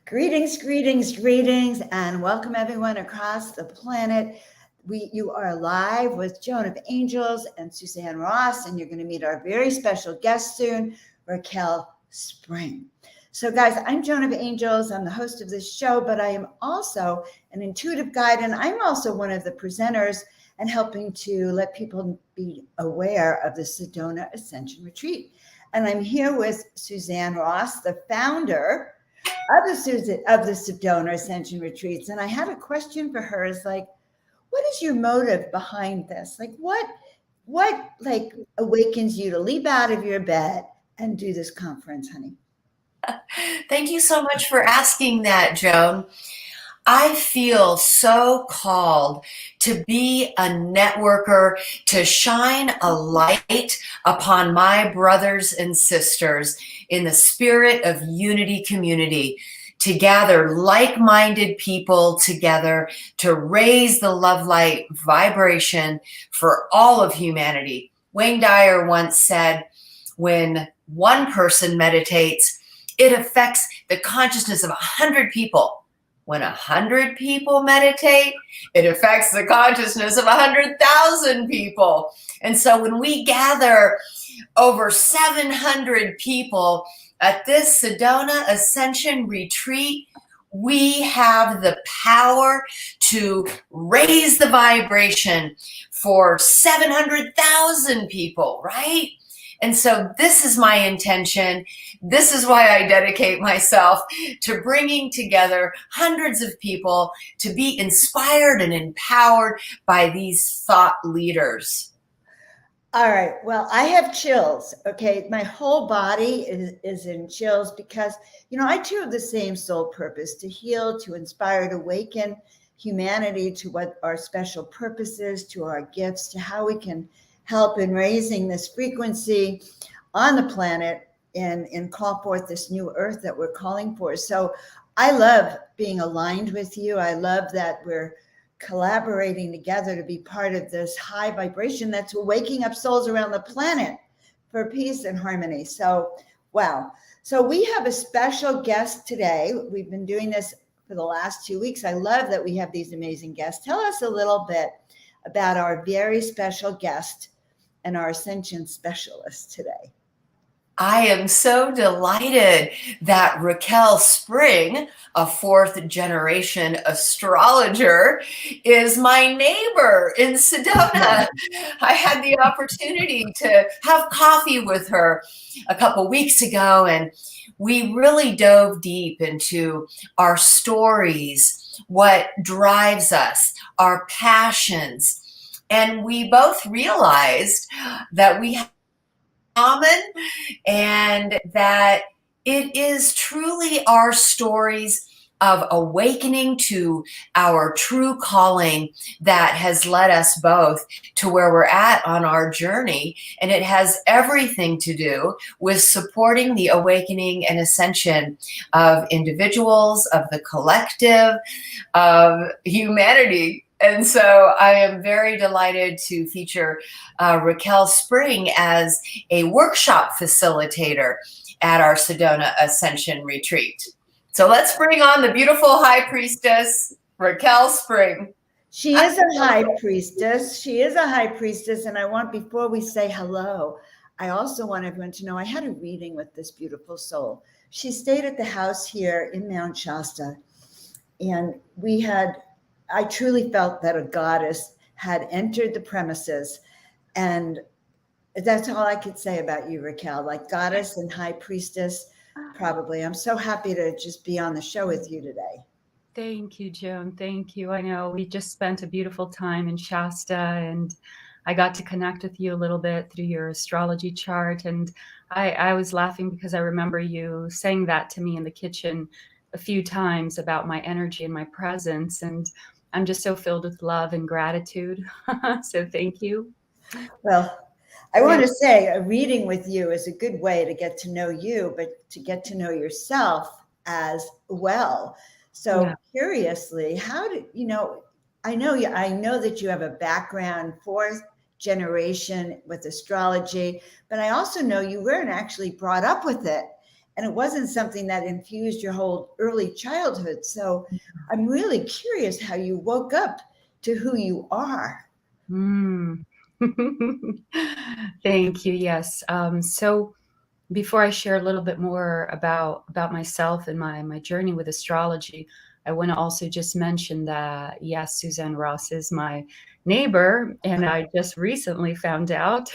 Greetings, greetings, greetings, and welcome everyone across the planet. You are live with Joan of Angels and Suzanne Ross, and you're going to meet our very special guest soon, Raquel Spring. So guys, I'm Joan of Angels. I'm the host of this show, but I am also an intuitive guide, and I'm also one of the presenters and helping to let people be aware of the Sedona Ascension Retreat. And I'm here with Suzanne Ross, the founder of the Sedona Ascension Retreats. And I had a question for her is like, what is your motive behind this? Like what awakens you to leap out of your bed and do this conference, honey? Thank you so much for asking that, Joan. I feel so called to be a networker, to shine a light upon my brothers and sisters in the spirit of unity community, to gather like-minded people together to raise the love light vibration for all of humanity. Wayne Dyer once said, when one person meditates, it affects the consciousness of 100 people. When 100 people meditate, it affects the consciousness of 100,000 people. And so when we gather over 700 people at this Sedona Ascension Retreat, we have the power to raise the vibration for 700,000 people, right? And so this is my intention. This is why I dedicate myself to bringing together hundreds of people to be inspired and empowered by these thought leaders. All right. Well, I have chills. Okay. My whole body is in chills because, I too have the same soul purpose: to heal, to inspire, to awaken humanity to what our special purpose is, to our gifts, to how we can help in raising this frequency on the planet and call forth this new earth that we're calling for. So I love being aligned with you. I love that we're collaborating together to be part of this high vibration that's waking up souls around the planet for peace and harmony. So, wow. So we have a special guest today. We've been doing this for the last 2 weeks. I love that we have these amazing guests. Tell us a little bit about our very special guest and our Ascension specialist today. I am so delighted that Raquel Spring, a fourth generation astrologer, is my neighbor in Sedona. I had the opportunity to have coffee with her a couple weeks ago, and we really dove deep into our stories, what drives us, our passions. And we both realized that we have common, and that it is truly our stories of awakening to our true calling that has led us both to where we're at on our journey. And it has everything to do with supporting the awakening and ascension of individuals, of the collective, of humanity. And so I am very delighted to feature Raquel Spring as a workshop facilitator at our Sedona Ascension Retreat. So let's bring on the beautiful high priestess, Raquel Spring. She is a high priestess. She is a high priestess. And I want, before we say hello, I also want everyone to know I had a reading with this beautiful soul. She stayed at the house here in Mount Shasta, and I truly felt that a goddess had entered the premises. And that's all I could say about you, Raquel, like goddess and high priestess, probably. I'm so happy to just be on the show with you today. Thank you, Joan. Thank you. I know we just spent a beautiful time in Shasta, and I got to connect with you a little bit through your astrology chart. And I was laughing because I remember you saying that to me in the kitchen a few times about my energy and my presence. And I'm just so filled with love and gratitude. So thank you. Well, I want to say a reading with you is a good way to get to know you, but to get to know yourself as well. So curiously, how did, I know that you have a background, fourth generation with astrology, but I also know you weren't actually brought up with it. and it wasn't something that infused your whole early childhood. So I'm really curious how you woke up to who you are. Mm. Thank you. Yes. So before I share a little bit more about myself and my journey with astrology, I want to also just mention that, yes, Suzanne Ross is my neighbor, and I just recently found out.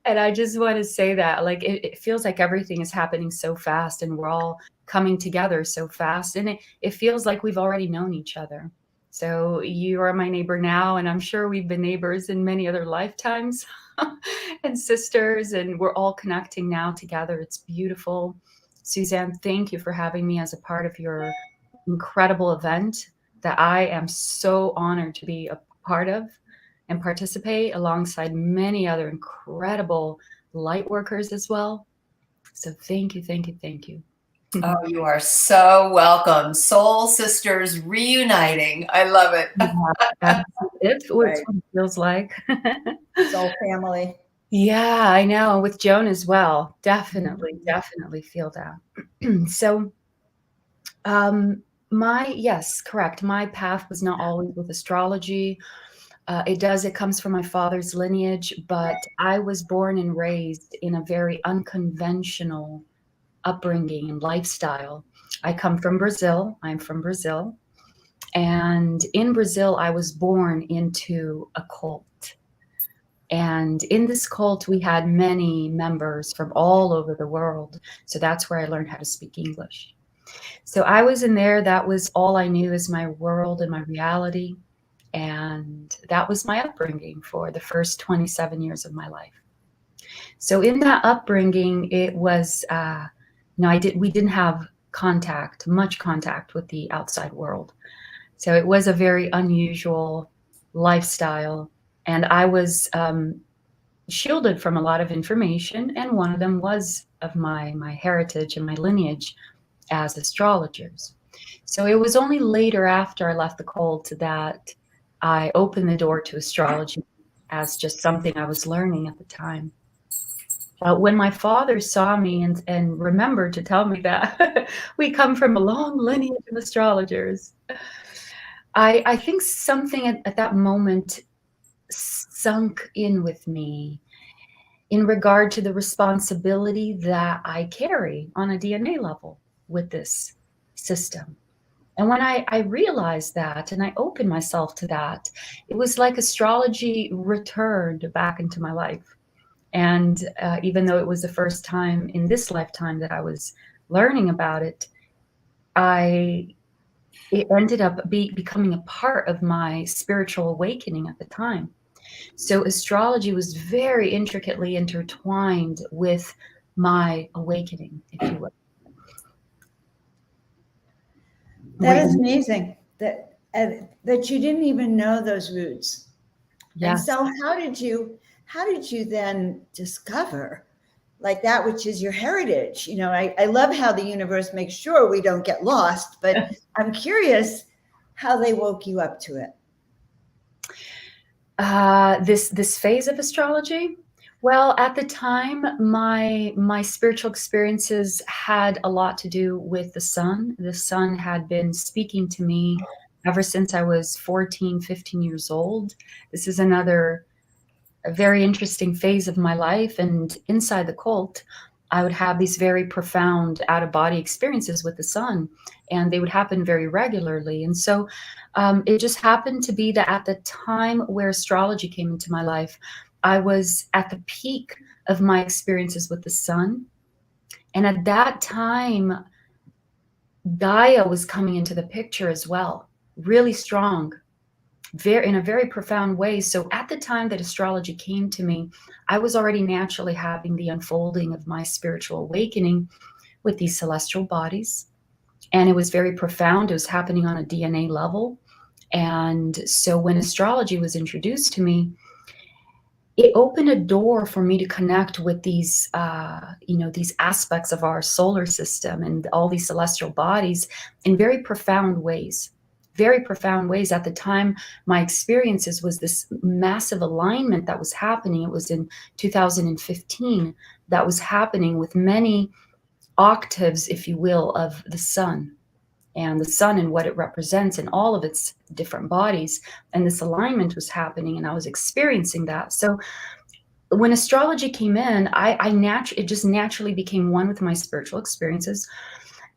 And I just want to say that, like, it feels like everything is happening so fast, and we're all coming together so fast, and it feels like we've already known each other. So you are my neighbor now, and I'm sure we've been neighbors in many other lifetimes. And sisters, and we're all connecting now together. It's beautiful. Suzanne, thank you for having me as a part of your incredible event that I am so honored to be a part of and participate alongside many other incredible light workers as well. So thank you, thank you, thank you. Oh, you are so welcome. Soul sisters reuniting. I love it. That's what it feels like. Soul family. Yeah, I know. With Joan as well. Definitely feel that. So, yes, correct. My path was not always with astrology. It comes from my father's lineage, but I was born and raised in a very unconventional upbringing and lifestyle. I come from Brazil. I'm from Brazil. And in Brazil, I was born into a cult. And in this cult, we had many members from all over the world. So that's where I learned how to speak English. So I was in there. That was all I knew as my world and my reality. And that was my upbringing for the first 27 years of my life. So in that upbringing, it was, we didn't have much contact with the outside world. So it was a very unusual lifestyle. And I was shielded from a lot of information, and one of them was of my heritage and my lineage as astrologers. So it was only later, after I left the cult, that I opened the door to astrology as just something I was learning at the time. When my father saw me and remembered to tell me that we come from a long lineage of astrologers, I think something at that moment sunk in with me in regard to the responsibility that I carry on a DNA level with this system. And when I realized that and I opened myself to that, it was like astrology returned back into my life. And even though it was the first time in this lifetime that I was learning about it, it ended up becoming a part of my spiritual awakening at the time. So astrology was very intricately intertwined with my awakening, if you will. That is amazing that you didn't even know those roots. Yes. And so how did you then discover like that which is your heritage? You know, I love how the universe makes sure we don't get lost, but I'm curious how they woke you up to it. This phase of astrology? Well, at the time, my spiritual experiences had a lot to do with the sun. The sun had been speaking to me ever since I was 14, 15 years old. This is a very interesting phase of my life. And inside the cult, I would have these very profound out-of-body experiences with the sun, and they would happen very regularly. And so it just happened to be that at the time where astrology came into my life, I was at the peak of my experiences with the sun. And at that time, Gaia was coming into the picture as well, really strong, in a very profound way. So at the time that astrology came to me, I was already naturally having the unfolding of my spiritual awakening with these celestial bodies. And it was very profound. It was happening on a DNA level. And so when astrology was introduced to me, it opened a door for me to connect with these aspects of our solar system and all these celestial bodies in very profound ways. Very profound ways. At the time, my experiences was this massive alignment that was happening. It was in 2015 that was happening with many octaves, if you will, of the sun, and the sun and what it represents in all of its different bodies. And this alignment was happening, and I was experiencing that. So when astrology came in, it just naturally became one with my spiritual experiences.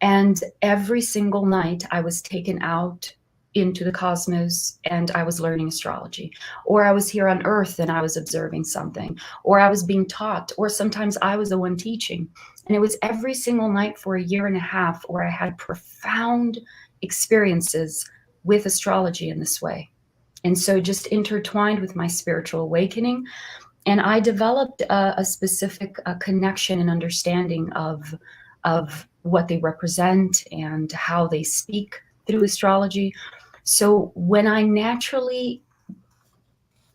And every single night I was taken out into the cosmos and I was learning astrology, or I was here on earth and I was observing something, or I was being taught, or sometimes I was the one teaching. And it was every single night for a year and a half where I had profound experiences with astrology in this way. And so just intertwined with my spiritual awakening. And I developed a specific connection and understanding of what they represent and how they speak through astrology. So when I naturally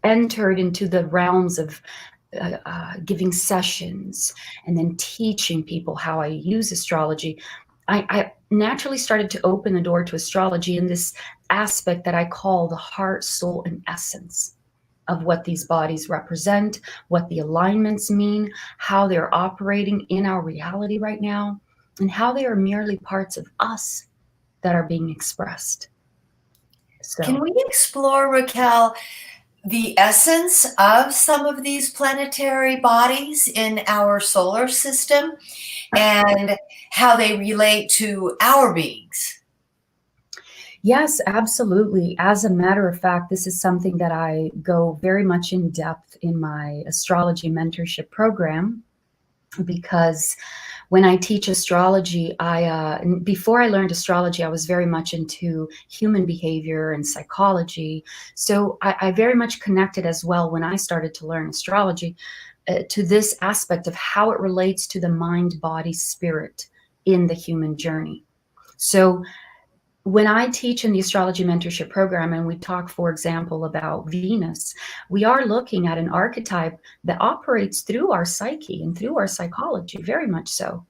entered into the realms of giving sessions and then teaching people how I use astrology, I naturally started to open the door to astrology in this aspect that I call the heart, soul, and essence of what these bodies represent, what the alignments mean, how they're operating in our reality right now, and how they are merely parts of us that are being expressed. So, can we explore, Raquel, the essence of some of these planetary bodies in our solar system and how they relate to our beings? yes, absolutely. As a matter of fact, this is something that I go very much in depth in my astrology mentorship program, because when I teach astrology, before I learned astrology, I was very much into human behavior and psychology. So I very much connected as well when I started to learn astrology to this aspect of how it relates to the mind, body, spirit in the human journey. So when I teach in the astrology mentorship program and we talk, for example, about Venus, we are looking at an archetype that operates through our psyche and through our psychology, very much so.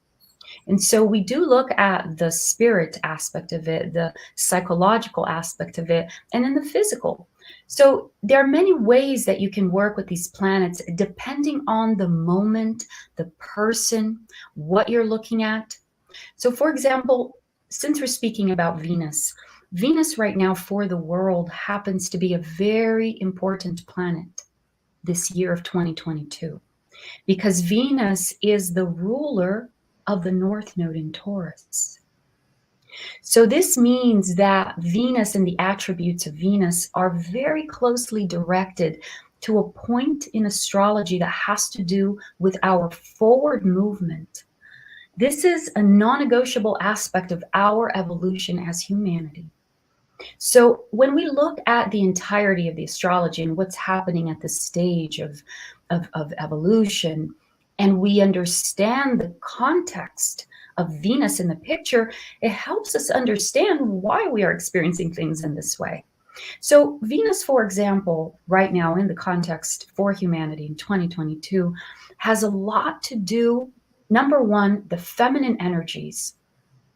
And so we do look at the spirit aspect of it, the psychological aspect of it, and then the physical. So there are many ways that you can work with these planets depending on the moment, the person, what you're looking at. So for example, since we're speaking about Venus, Venus right now for the world happens to be a very important planet this year of 2022, because Venus is the ruler of the North Node in Taurus. So this means that Venus and the attributes of Venus are very closely directed to a point in astrology that has to do with our forward movement. This is a non-negotiable aspect of our evolution as humanity. So when we look at the entirety of the astrology and what's happening at this stage of evolution, and we understand the context of Venus in the picture, it helps us understand why we are experiencing things in this way. So Venus, for example, right now in the context for humanity in 2022, has a lot to do, number one, the feminine energies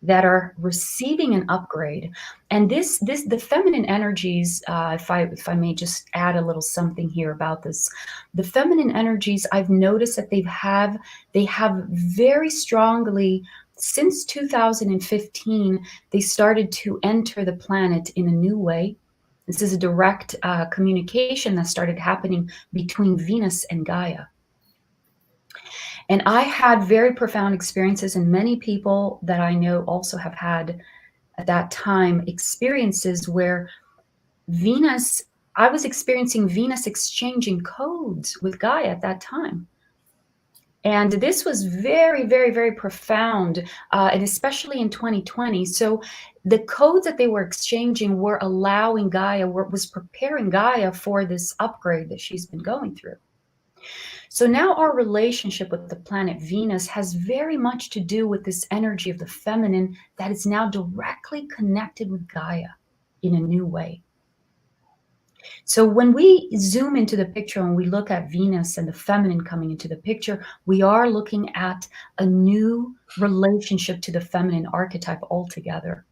that are receiving an upgrade. And the feminine energies, if I may just add a little something here about this, the feminine energies, I've noticed that they have very strongly, since 2015, they started to enter the planet in a new way. This is a direct communication that started happening between Venus and Gaia. And I had very profound experiences, and many people that I know also have had at that time experiences where I was experiencing Venus exchanging codes with Gaia at that time. And this was very, very, very profound, and especially in 2020. So the codes that they were exchanging were allowing Gaia, was preparing Gaia for this upgrade that she's been going through. So now our relationship with the planet Venus has very much to do with this energy of the feminine that is now directly connected with Gaia in a new way. So when we zoom into the picture and we look at Venus and the feminine coming into the picture, we are looking at a new relationship to the feminine archetype altogether.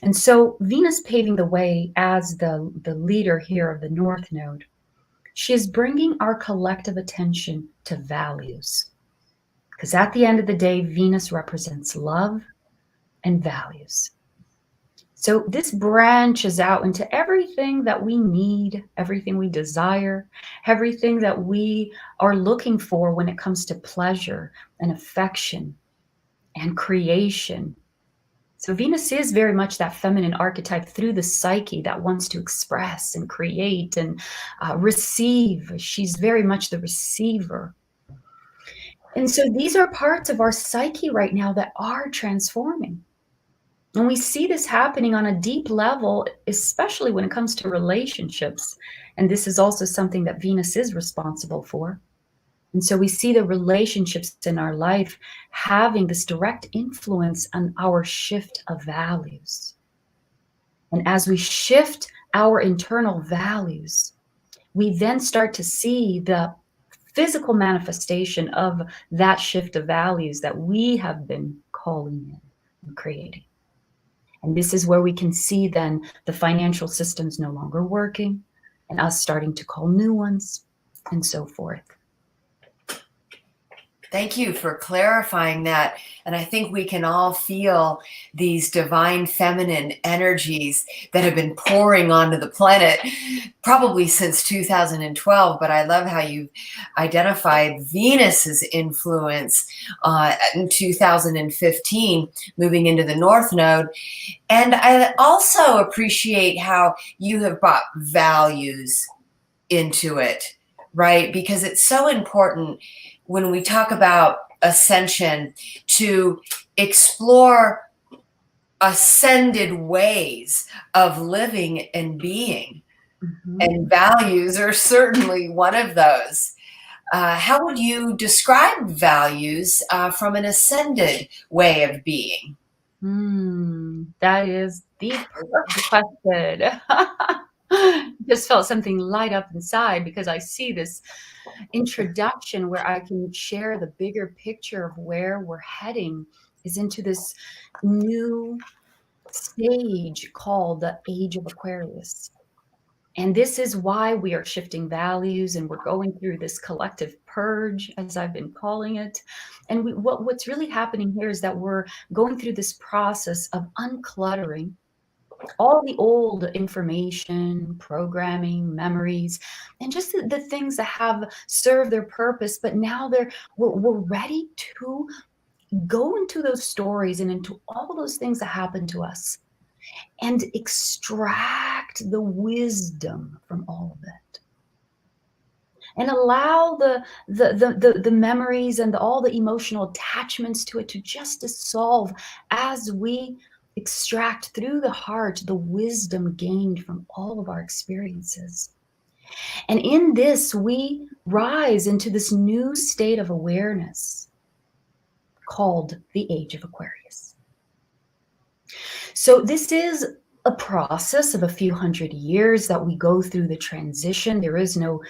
And so Venus paving the way as the leader here of the North Node, she is bringing our collective attention to values, Because at the end of the day, Venus represents love and values. So this branches out into everything that we need, everything we desire, everything that we are looking for when it comes to pleasure and affection and creation. So Venus is very much that feminine archetype through the psyche that wants to express and create and receive. She's very much the receiver. And so these are parts of our psyche right now that are transforming. And we see this happening on a deep level, especially when it comes to relationships. And this is also something that Venus is responsible for. And so we see the relationships in our life having this direct influence on our shift of values. And as we shift our internal values, we then start to see the physical manifestation of that shift of values that we have been calling in and creating. And this is where we can see then the financial systems no longer working and us starting to call new ones and so forth. Thank you for clarifying that. And I think we can all feel these divine feminine energies that have been pouring onto the planet probably since 2012. But I love how you identified Venus's influence in 2015, moving into the North Node. And I also appreciate how you have brought values into it, right? Because it's so important when we talk about ascension to explore ascended ways of living and being. Mm-hmm. And values are certainly one of those. How would you describe values from an ascended way of being? That is the perfect question. Just felt something light up inside because I see this introduction where I can share the bigger picture of where we're heading is into this new stage called the Age of Aquarius. And this is why we are shifting values and we're going through this collective purge, as I've been calling it. And what's really happening here is that we're going through this process of uncluttering all the old information, programming, memories, and just the things that have served their purpose, but now we're ready to go into those stories and into all those things that happened to us and extract the wisdom from all of it. And allow the memories and all the emotional attachments to it to just dissolve as we extract through the heart the wisdom gained from all of our experiences. And in this, we rise into this new state of awareness called the Age of Aquarius. So this is a process of a few hundred years that we go through the transition. There is no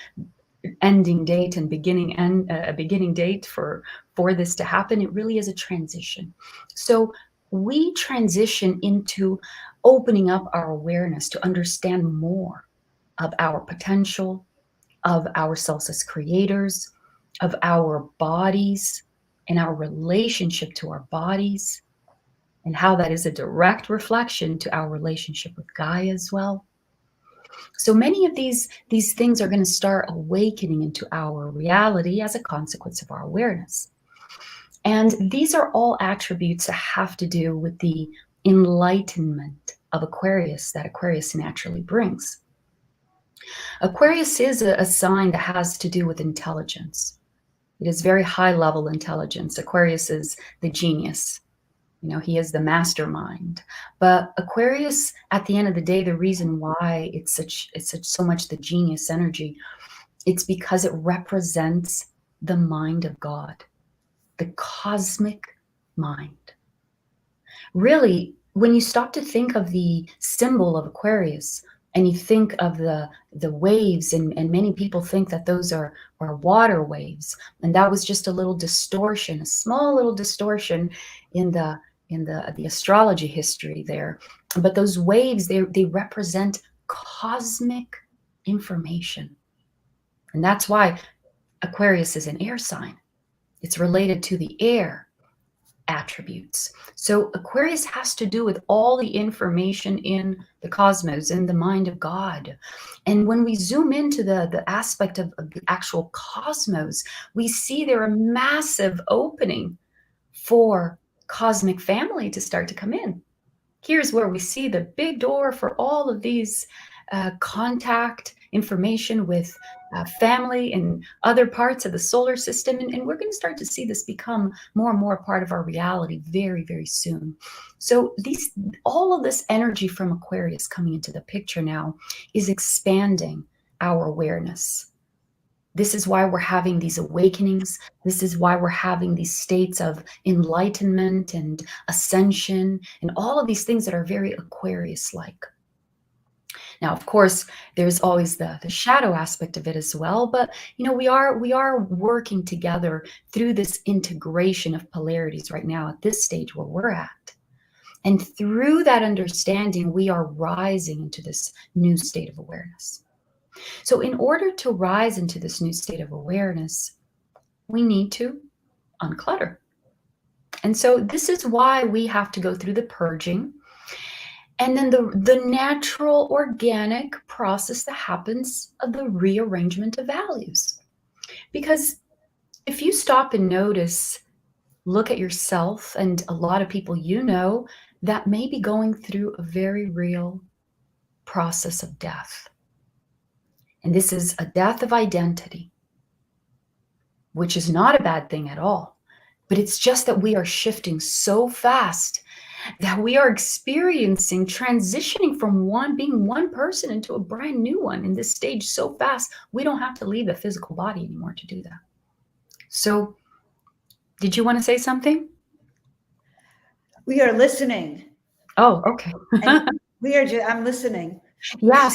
ending date and beginning date for this to happen. It really is a transition. So we transition into opening up our awareness to understand more of our potential, of ourselves as creators, of our bodies and our relationship to our bodies, and how that is a direct reflection to our relationship with Gaia as well. So many of these things are going to start awakening into our reality as a consequence of our awareness. And these are all attributes that have to do with the enlightenment of Aquarius that Aquarius naturally brings. Aquarius is a sign that has to do with intelligence. It is very high level intelligence. Aquarius is the genius. You know, he is the mastermind. But Aquarius, at the end of the day, the reason why it's so much the genius energy, it's because it represents the mind of God, the cosmic mind. Really, when you stop to think of the symbol of Aquarius and you think of the waves, and many people think that those are water waves, and that was just a little distortion, a small little distortion in the astrology history there. But those waves, they represent cosmic information. And that's why Aquarius is an air sign. It's related to the air attributes. So Aquarius has to do with all the information in the cosmos, in the mind of God. And when we zoom into the aspect of the actual cosmos, we see there a massive opening for cosmic family to start to come in. Here's where we see the big door for all of these contact information with family and other parts of the solar system. And we're going to start to see this become more and more a part of our reality very, very soon. So all of this energy from Aquarius coming into the picture now is expanding our awareness. This is why we're having these awakenings. This is why we're having these states of enlightenment and ascension and all of these things that are very Aquarius-like. Now, of course, there's always the shadow aspect of it as well, but we are working together through this integration of polarities right now at this stage where we're at. And through that understanding, we are rising into this new state of awareness. So in order to rise into this new state of awareness, we need to unclutter. And so this is why we have to go through the purging and then the natural organic process that happens of the rearrangement of values. Because if you stop and notice, look at yourself and a lot of people that may be going through a very real process of death. And this is a death of identity, which is not a bad thing at all. But it's just that we are shifting so fast that we are experiencing transitioning from being one person into a brand new one in this stage so fast, we don't have to leave the physical body anymore to do that. So, did you want to say something? We are listening. Oh, okay. I'm listening. Yeah,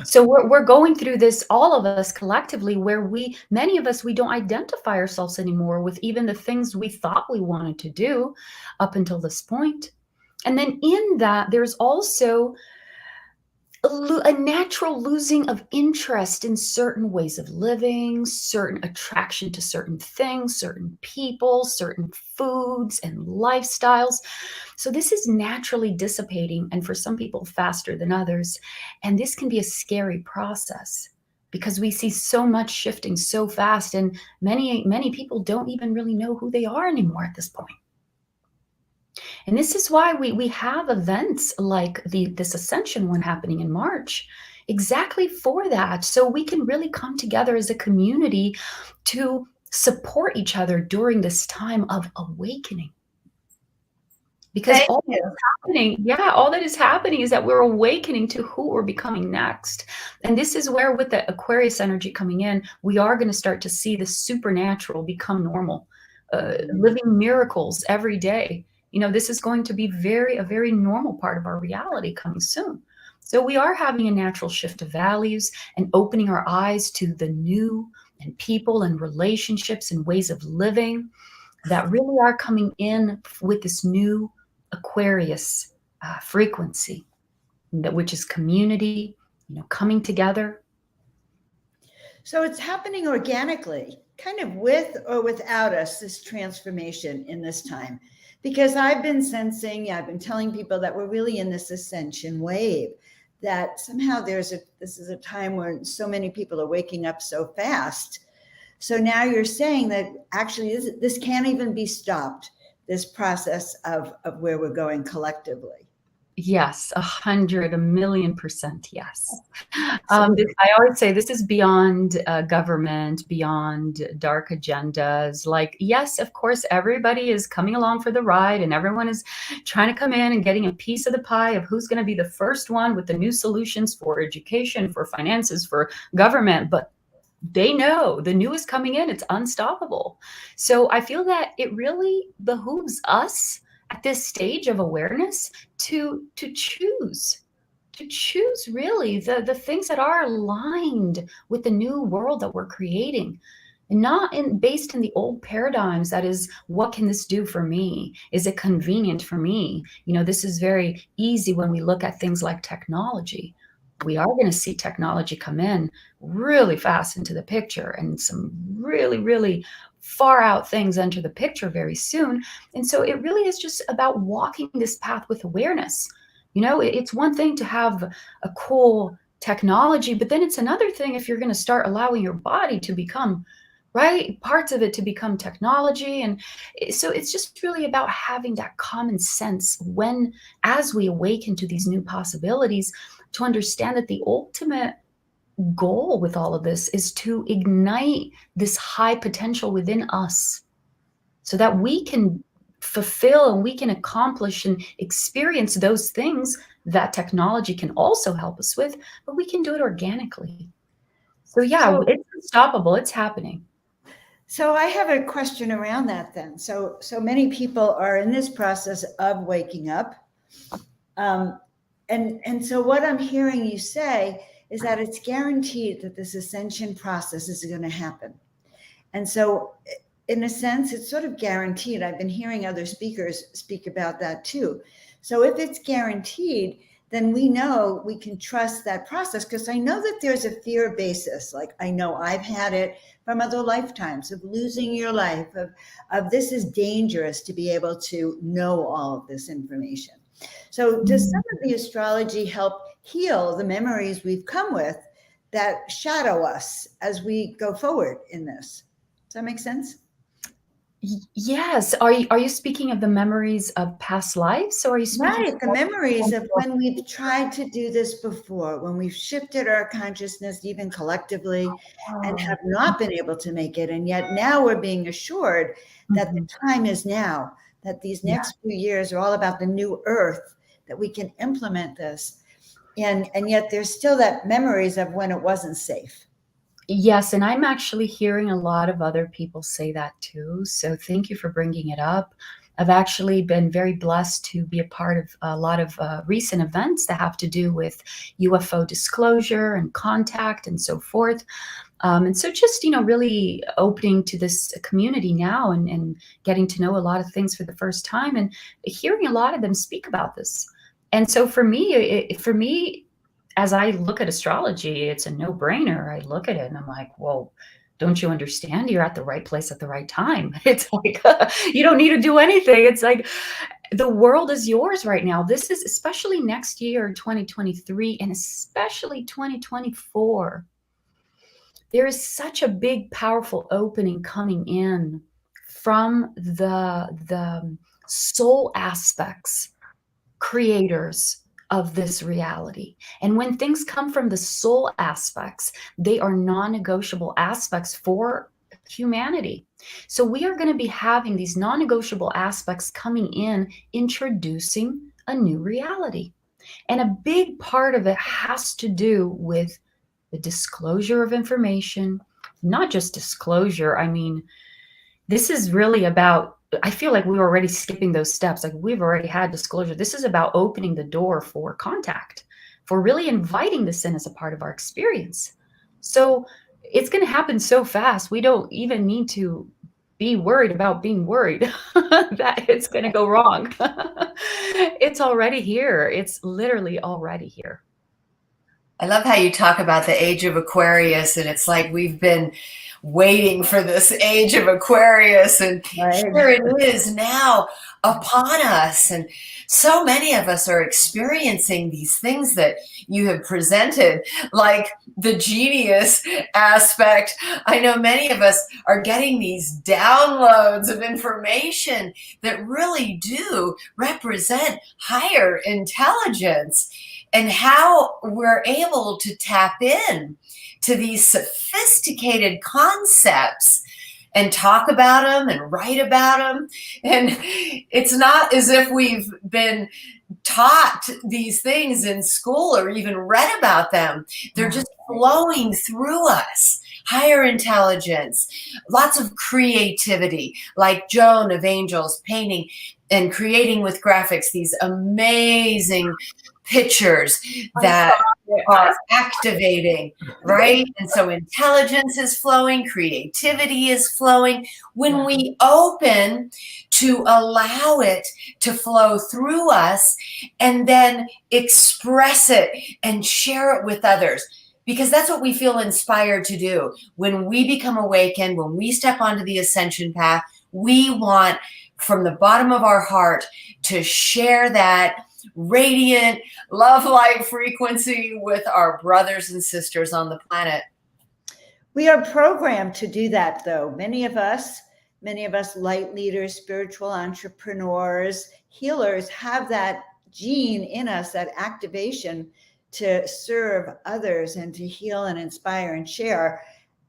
so we're going through this, all of us collectively, where many of us, we don't identify ourselves anymore with even the things we thought we wanted to do up until this point. And then in that, there's also a natural losing of interest in certain ways of living, certain attraction to certain things, certain people, certain foods and lifestyles. So this is naturally dissipating, and for some people faster than others. And this can be a scary process because we see so much shifting so fast, and many people don't even really know who they are anymore at this point. And this is why we have events like this Ascension one happening in March, exactly for that. So we can really come together as a community to support each other during this time of awakening. Because all that is happening is that we're awakening to who we're becoming next. And this is where, with the Aquarius energy coming in, we are going to start to see the supernatural become normal, living miracles every day. This is going to be a very normal part of our reality coming soon. So we are having a natural shift of values and opening our eyes to the new and people and relationships and ways of living that really are coming in with this new Aquarius frequency, which is community, coming together. So it's happening organically, kind of with or without us, this transformation in this time. Because I've been telling people that we're really in this ascension wave, that somehow this is a time where so many people are waking up so fast. So now you're saying that actually this can't even be stopped, this process of where we're going collectively. Yes, 100,000,000% yes. I always say this is beyond government, beyond dark agendas. Like, yes, of course, everybody is coming along for the ride and everyone is trying to come in and getting a piece of the pie of who's going to be the first one with the new solutions for education, for finances, for government. But they know the new is coming in. It's unstoppable. So I feel that it really behooves us at this stage of awareness to choose really the things that are aligned with the new world that we're creating, and not based in the old paradigms. That is, what can this do for me? Is it convenient for me? This is very easy when we look at things like technology. We are going to see technology come in really fast into the picture, and some really, really far out things enter the picture very soon. And so it really is just about walking this path with awareness. You know, it's one thing to have a cool technology, but then it's another thing if you're going to start allowing your body to become, right, parts of it to become technology. And so it's just really about having that common sense when, as we awaken to these new possibilities, to understand that the ultimate goal with all of this is to ignite this high potential within us so that we can fulfill and we can accomplish and experience those things that technology can also help us with, but we can do it organically. So yeah, So, it's unstoppable. It's happening. so I have a question around that then. So many people are in this process of waking up. And so what I'm hearing you say is that it's guaranteed that this ascension process is going to happen. And so in a sense, it's sort of guaranteed. I've been hearing other speakers speak about that too. So if it's guaranteed, then we know we can trust that process, because I know that there's a fear basis. Like, I know I've had it from other lifetimes of losing your life, of this is dangerous to be able to know all of this information. So does some of the astrology help heal the memories we've come with that shadow us as we go forward in this? Does that make sense? Yes. Are you speaking of the memories of past lives, or are you speaking Right, the memories of when we've tried to do this before, when we've shifted our consciousness even collectively and have not been able to make it. And yet now we're being assured that the time is now, that these next few years are all about the new earth, that we can implement this. And yet there's still that memories of when it wasn't safe. Yes, and I'm actually hearing a lot of other people say that too. So thank you for bringing it up. I've actually been very blessed to be a part of a lot of recent events that have to do with UFO disclosure and contact and so forth. And so just, really opening to this community now and getting to know a lot of things for the first time and hearing a lot of them speak about this. And so for me, as I look at astrology, it's a no-brainer. I look at it and I'm like, well, don't you understand? You're at the right place at the right time. It's like, you don't need to do anything. It's like, the world is yours right now. This is especially next year, 2023, and especially 2024. There is such a big, powerful opening coming in from the soul aspects, creators of this reality. And when things come from the soul aspects, they are non-negotiable aspects for humanity. So we are going to be having these non-negotiable aspects coming in, introducing a new reality. And a big part of it has to do with the disclosure of information, not just disclosure. I mean, this is really about, I feel like we were already skipping those steps. Like, we've already had disclosure. This is about opening the door for contact, for really inviting this in as a part of our experience. So it's going to happen so fast. We don't even need to be worried about being worried that it's going to go wrong. It's already here. It's literally already here. I love how you talk about the age of Aquarius, and it's like we've been waiting for this age of Aquarius, and here it is now upon us. And so many of us are experiencing these things that you have presented, like the genius aspect. I know many of us are getting these downloads of information that really do represent higher intelligence, and how we're able to tap in to these sophisticated concepts and talk about them and write about them. And it's not as if we've been taught these things in school or even read about them. They're just flowing through us. Higher intelligence, lots of creativity, like Joan of Angels painting and creating with graphics these amazing pictures that are activating, right? And so intelligence is flowing, creativity is flowing. When we open to allow it to flow through us and then express it and share it with others, because that's what we feel inspired to do. When we become awakened, when we step onto the ascension path, we want from the bottom of our heart to share that radiant love light frequency with our brothers and sisters on the planet. We are programmed to do that, though. Many of us light leaders, spiritual entrepreneurs, healers have that gene in us, that activation to serve others and to heal and inspire and share.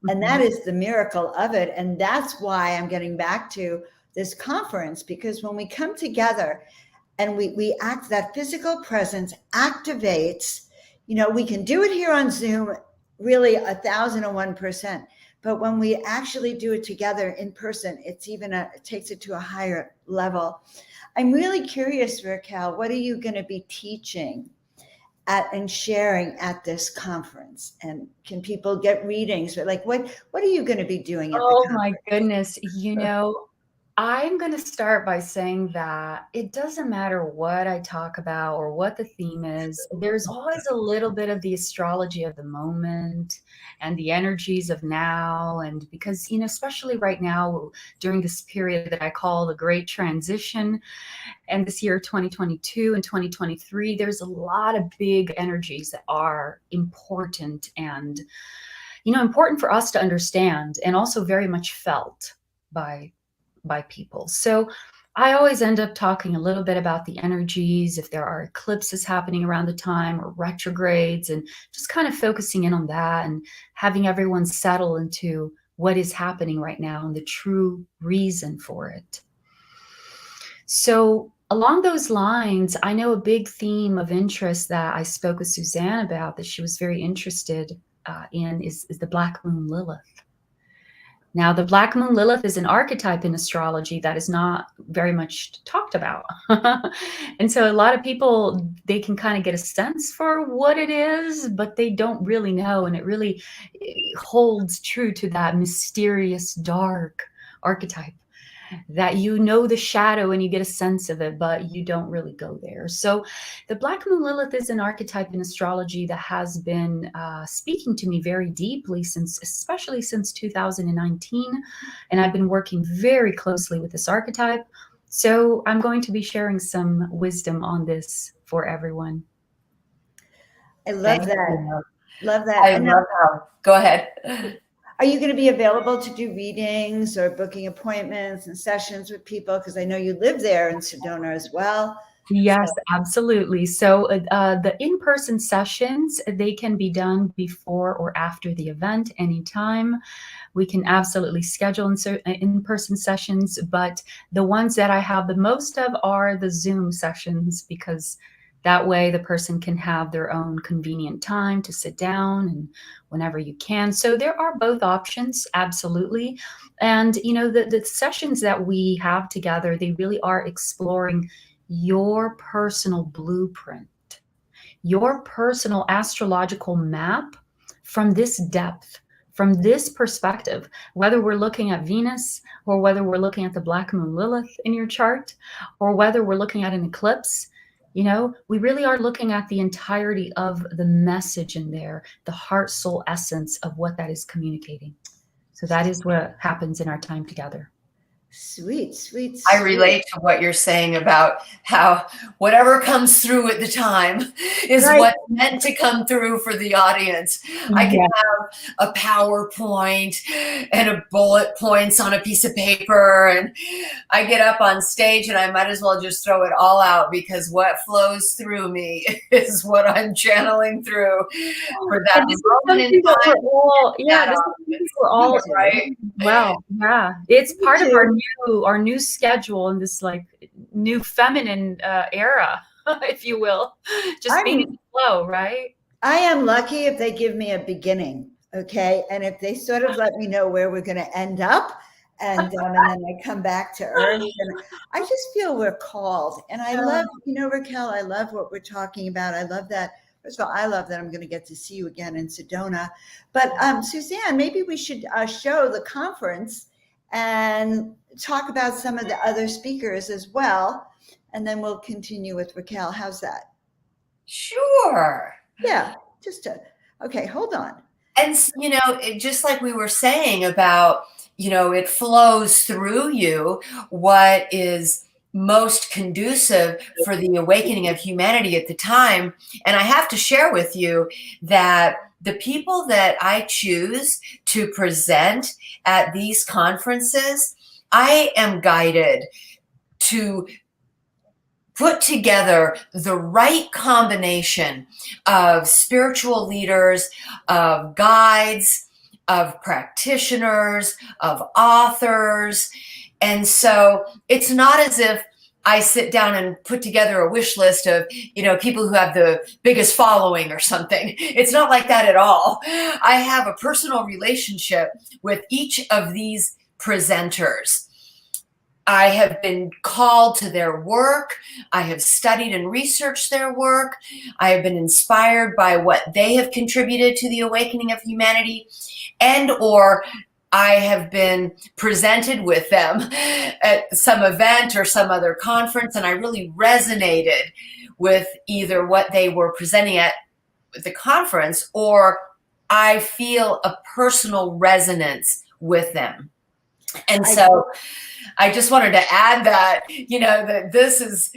And that is the miracle of it. And that's why I'm getting back to this conference, because when we come together and we act, that physical presence activates, we can do it here on Zoom, really 1,001%. But when we actually do it together in person, it takes it to a higher level. I'm really curious, Raquel, what are you going to be teaching and sharing at this conference? And can people get readings? Like, what are you going to be doing at the conference? Oh my goodness. I'm going to start by saying that it doesn't matter what I talk about or what the theme is. There's always a little bit of the astrology of the moment and the energies of now. And because, especially right now, during this period that I call the Great Transition, and this year, 2022 and 2023, there's a lot of big energies that are important and, important for us to understand, and also very much felt by people. So I always end up talking a little bit about the energies, if there are eclipses happening around the time or retrogrades, and just kind of focusing in on that and having everyone settle into what is happening right now and the true reason for it. So along those lines, I know a big theme of interest that I spoke with Suzanne about, that she was very interested in, is the Black Moon Lilith. Now, the Black Moon Lilith is an archetype in astrology that is not very much talked about. And so a lot of people, they can kind of get a sense for what it is, but they don't really know. And it really holds true to that mysterious, dark archetype that the shadow and you get a sense of it, but you don't really go there. So the Black Moon Lilith is an archetype in astrology that has been speaking to me very deeply especially since 2019. And I've been working very closely with this archetype. So I'm going to be sharing some wisdom on this for everyone. I love that. Love that. I love how, go ahead. Are you going to be available to do readings or booking appointments and sessions with people? Because I know you live there in Sedona as well. Yes, absolutely. So the in-person sessions, they can be done before or after the event, anytime. We can absolutely schedule in-person sessions, but the ones that I have the most of are the Zoom sessions, because that way the person can have their own convenient time to sit down and whenever you can. So there are both options, absolutely. And, the sessions that we have together, they really are exploring your personal blueprint, your personal astrological map from this depth, from this perspective, whether we're looking at Venus or whether we're looking at the Black Moon Lilith in your chart, or whether we're looking at an eclipse. We really are looking at the entirety of the message in there, the heart, soul essence of what that is communicating. So that is what happens in our time together. Sweet. I relate to what you're saying about how whatever comes through at the time is what's meant to come through for the audience. I can have a PowerPoint and a bullet points on a piece of paper, and I get up on stage and I might as well just throw it all out, because what flows through me is what I'm channeling through for that moment in time. We're all right. Well, yeah, it's part of our new schedule in this new feminine era, if you will, just being in the flow, right? I am lucky if they give me a beginning, okay, and if they sort of let me know where we're going to end up, and then I come back to earth, and I just feel we're called. And I love, Raquel, I love what we're talking about. I love that. First of all, I love that I'm going to get to see you again in Sedona. But Suzanne, maybe we should show the conference and talk about some of the other speakers as well. And then we'll continue with Raquel. How's that? Sure. Yeah, just to Okay, hold on. And, just like we were saying about, it flows through you what is most conducive for the awakening of humanity at the time. And I have to share with you that the people that I choose to present at these conferences, I am guided to put together the right combination of spiritual leaders, of guides, of practitioners, of authors. And so it's not as if I sit down and put together a wish list of, people who have the biggest following or something. It's not like that at all. I have a personal relationship with each of these presenters. I have been called to their work. I have studied and researched their work. I have been inspired by what they have contributed to the awakening of humanity, and or I have been presented with them at some event or some other conference, and I really resonated with either what they were presenting at the conference, or I feel a personal resonance with them. And so I just wanted to add that, that this is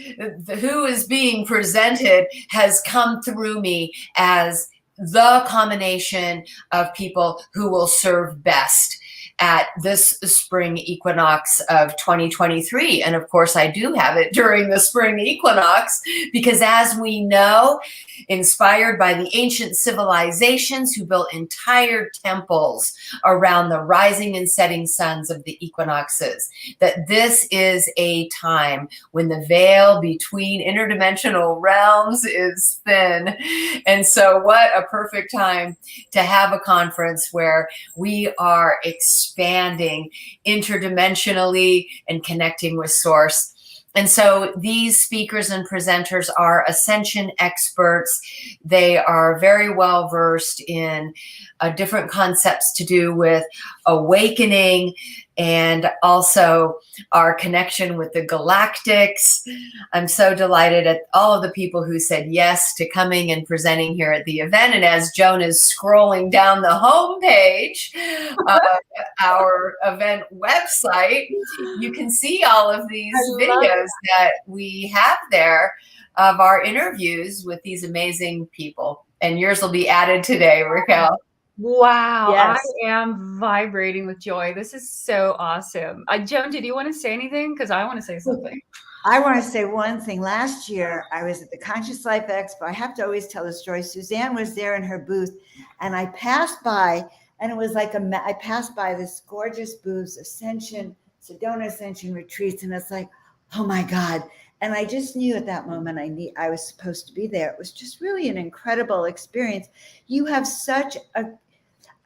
who is being presented has come through me as the combination of people who will serve best at this spring equinox of 2023. And of course, I do have it during the spring equinox because, as we know, inspired by the ancient civilizations who built entire temples around the rising and setting suns of the equinoxes, that this is a time when the veil between interdimensional realms is thin. And so what a perfect time to have a conference where we are expanding interdimensionally and connecting with Source. And so these speakers and presenters are Ascension experts. They are very well versed in different concepts to do with awakening and also our connection with the galactics. I'm so delighted at all of the people who said yes to coming and presenting here at the event. And as Joan is scrolling down the homepage of our event website, you can see all of these videos that we have there of our interviews with these amazing people. And yours will be added today, Raquel. Wow, Yes. I am vibrating with joy. This is so awesome. Joan, did you want to say anything? Because I want to say something. I want to say one thing. Last year, I was at the Conscious Life Expo. I have to always tell the story. Suzanne was there in her booth, and I passed by, and it was like I passed by this gorgeous booth, Ascension, Sedona Ascension Retreats, and it's like, oh my God. And I just knew at that moment I was supposed to be there. It was just really an incredible experience. You have such a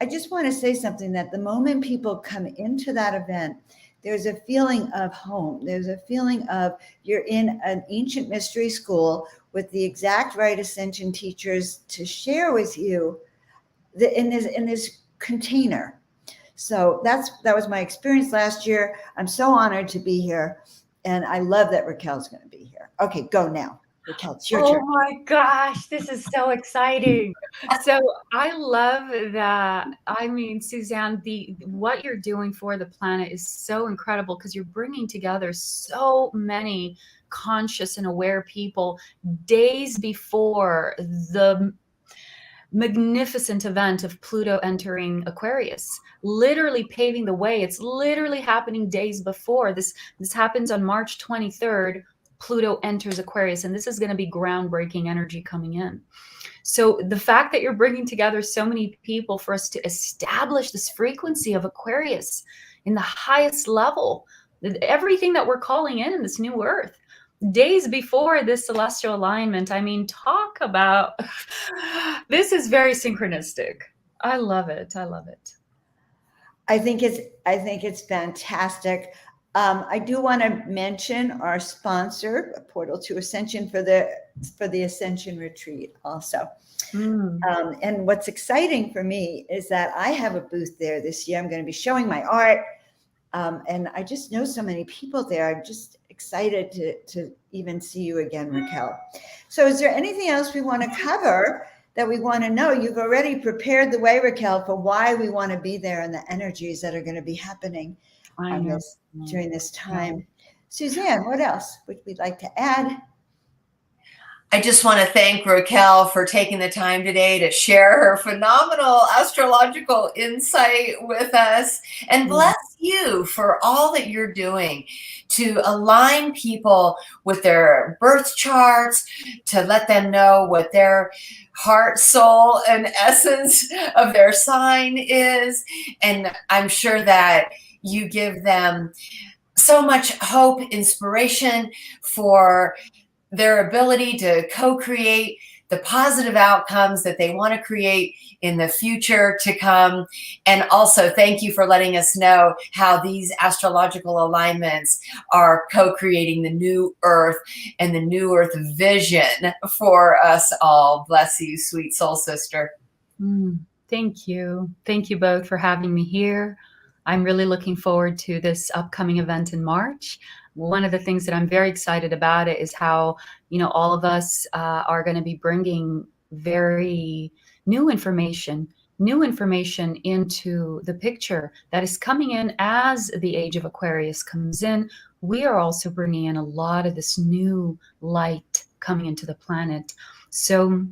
I just want to say something, that the moment people come into that event, there's a feeling of home. There's a feeling of you're in an ancient mystery school with the exact right ascension teachers to share with you in this container. So that was my experience last year. I'm so honored to be here, and I love that Raquel's going to be here. Okay, go now. Raquel, it's your turn. Oh my gosh, this is so exciting. So I love that. I mean, Suzanne, what you're doing for the planet is so incredible because you're bringing together so many conscious and aware people days before the magnificent event of Pluto entering Aquarius, literally paving the way. It's literally happening days before. This happens on March 23rd. Pluto enters Aquarius, and this is going to be groundbreaking energy coming in. So the fact that you're bringing together so many people for us to establish this frequency of Aquarius in the highest level, everything that we're calling in this new earth, days before this celestial alignment. I mean, talk about, this is very synchronistic. I love it. I love it. I think it's fantastic. I do want to mention our sponsor, Portal to Ascension, for the Ascension Retreat also. And what's exciting for me is that I have a booth there this year. I'm going to be showing my art. And I just know so many people there. I'm just excited to even see you again, Raquel. So is there anything else we want to cover that we want to know. You've already prepared the way, Raquel, for why we want to be there and the energies that are going to be happening I on know. this during this time. Suzanne, what else would we like to add? I just want to thank Raquel for taking the time today to share her phenomenal astrological insight with us, and bless you for all that you're doing to align people with their birth charts, to let them know what their heart, soul, and essence of their sign is. And I'm sure that you give them so much hope, inspiration for their ability to co-create the positive outcomes that they want to create in the future to come. And also thank you for letting us know how these astrological alignments are co-creating the new earth and the new earth vision for us all. Bless you, sweet soul sister. Thank you. Thank you both for having me here. I'm really looking forward to this upcoming event in March. One of the things that I'm very excited about it is how, all of us are going to be bringing very new information into the picture that is coming in as the age of Aquarius comes in. We are also bringing in a lot of this new light coming into the planet. So,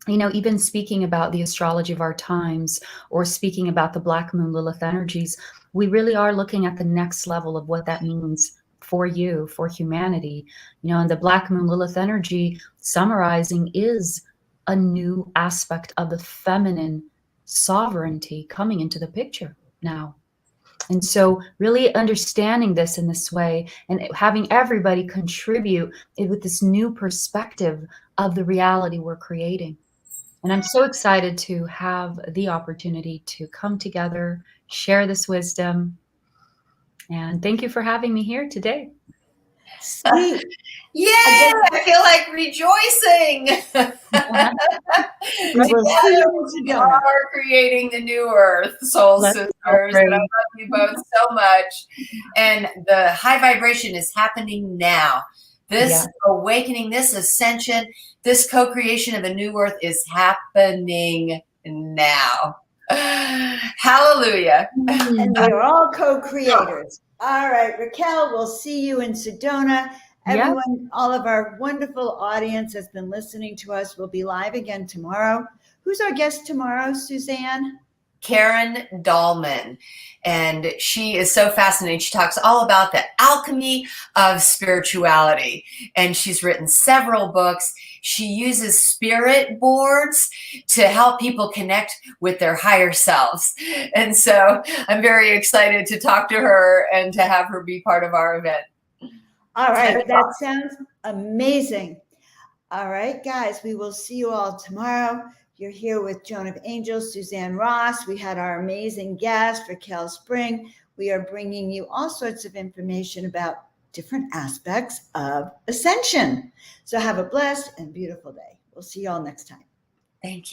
even speaking about the astrology of our times, or speaking about the Black Moon Lilith energies, we really are looking at the next level of what that means for you, for humanity. And the Black Moon Lilith energy, summarizing, is a new aspect of the feminine sovereignty coming into the picture now. And so really understanding this in this way and having everybody contribute with this new perspective of the reality we're creating. And I'm so excited to have the opportunity to come together, share this wisdom. And thank you for having me here today. Sweet. Yeah, I feel like rejoicing. We are creating the new earth, soul sisters. And I love you both so much. And the high vibration is happening now. This awakening, this ascension, this co-creation of a new earth is happening now. Hallelujah. And we are all co-creators. All right, Raquel, we'll see you in Sedona. Everyone, all of our wonderful audience has been listening to us. We'll be live again tomorrow. Who's our guest tomorrow, Suzanne? Karen Dahlman. And she is so fascinating. She talks all about the alchemy of spirituality. And she's written several books. She uses spirit boards to help people connect with their higher selves. And so I'm very excited to talk to her and to have her be part of our event. All right, that sounds amazing. All right, guys, we will see you all tomorrow. You're here with Joan of Angels, Suzanne Ross. We had our amazing guest, Raquel Spring. We are bringing you all sorts of information about different aspects of ascension. So have a blessed and beautiful day. We'll see you all next time. Thank you.